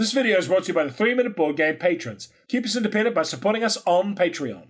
This video is brought to you by the 3-Minute Board Game patrons. Keep us independent by supporting us on Patreon.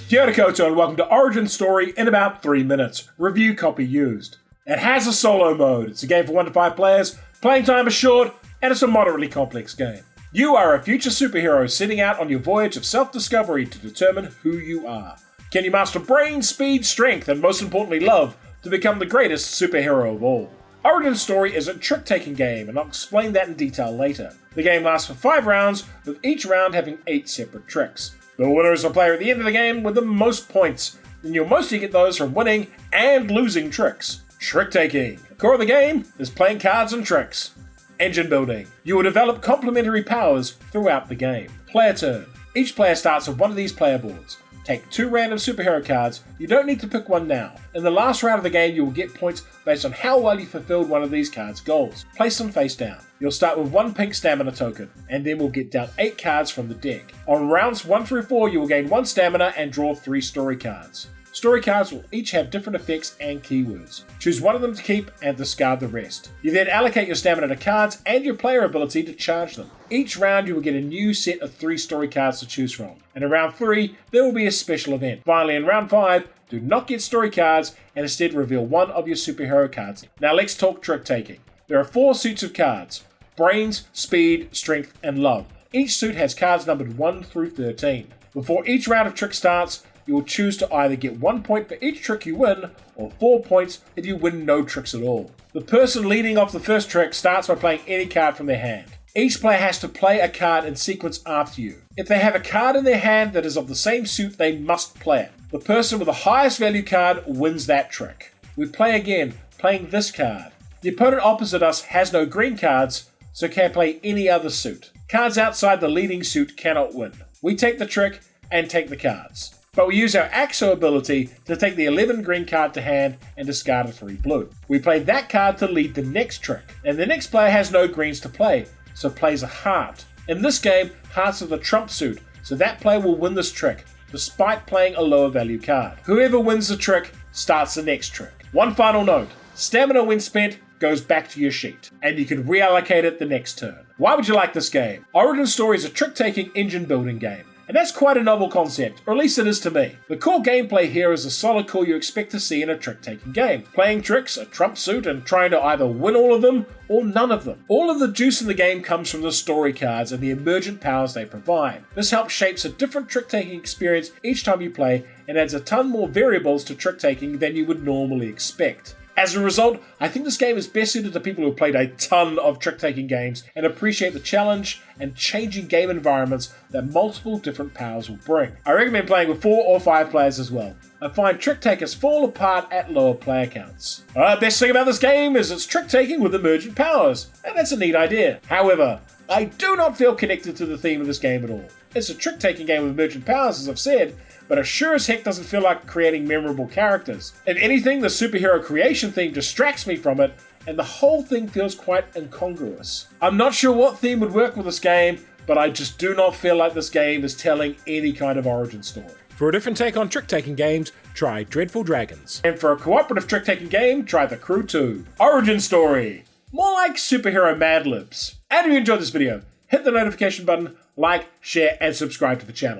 Kia ora koutou and welcome to Origin Story in about 3 minutes. Review copy used. It has a solo mode. It's a game for 1 to 5 players, playing time is short, and it's a moderately complex game. You are a future superhero setting out on your voyage of self-discovery to determine who you are. Can you master brain, speed, strength, and most importantly love to become the greatest superhero of all? Origin Story is a trick-taking game, and I'll explain that in detail later. The game lasts for 5 rounds, with each round having 8 separate tricks. The winner is the player at the end of the game with the most points, and you'll mostly get those from winning and losing tricks. Trick-taking. The core of the game is playing cards and tricks. Engine building. You will develop complementary powers throughout the game. Player turn. Each player starts with one of these player boards. Take 2 random superhero cards. You don't need to pick one now. In the last round of the game, you will get points based on how well you fulfilled one of these cards' goals. Place them face down. You'll start with 1 pink stamina token, and then we'll get down 8 cards from the deck. On rounds 1 through 4, you will gain 1 stamina and draw 3 story cards. Story cards will each have different effects and keywords. Choose one of them to keep and discard the rest. You then allocate your stamina to cards and your player ability to charge them. Each round you will get a new set of 3 story cards to choose from. And in round 3, there will be a special event. Finally, in round 5, do not get story cards and instead reveal one of your superhero cards. Now let's talk trick-taking. There are 4 suits of cards: brains, speed, strength, and love. Each suit has cards numbered 1 through 13. Before each round of trick starts, you will choose to either get 1 point for each trick you win, or 4 points if you win no tricks at all. The person leading off the first trick starts by playing any card from their hand. Each player has to play a card in sequence after you. If they have a card in their hand that is of the same suit, they must play it. The person with the highest value card wins that trick. We play again, playing this card. The opponent opposite us has no green cards, so can play any other suit. Cards outside the leading suit cannot win. We take the trick and take the cards. But we use our AXO ability to take the 11 green card to hand and discard a 3 blue. We play that card to lead the next trick, and the next player has no greens to play, so plays a heart. In this game, hearts are the trump suit, so that player will win this trick, despite playing a lower value card. Whoever wins the trick starts the next trick. One final note, stamina when spent goes back to your sheet, and you can reallocate it the next turn. Why would you like this game? Origin Story is a trick-taking engine building game. And that's quite a novel concept, or at least it is to me. The core gameplay here is the solid core you expect to see in a trick-taking game. Playing tricks, a trump suit, and trying to either win all of them or none of them. All of the juice in the game comes from the story cards and the emergent powers they provide. This helps shapes a different trick-taking experience each time you play and adds a ton more variables to trick-taking than you would normally expect. As a result, I think this game is best suited to people who have played a ton of trick-taking games and appreciate the challenge and changing game environments that multiple different powers will bring. I recommend playing with 4 or 5 players as well. I find trick-takers fall apart at lower player counts. Best thing about this game is it's trick-taking with emergent powers, and that's a neat idea. However, I do not feel connected to the theme of this game at all. It's a trick-taking game with emergent powers, as I've said, but it sure as heck doesn't feel like creating memorable characters. If anything, the superhero creation theme distracts me from it, and the whole thing feels quite incongruous. I'm not sure what theme would work with this game, but I just do not feel like this game is telling any kind of origin story. For a different take on trick-taking games, try Dreadful Dragons. And for a cooperative trick-taking game, try The Crew 2. Origin Story. More like superhero Mad Libs. And if you enjoyed this video, hit the notification button, like, share, and subscribe to the channel.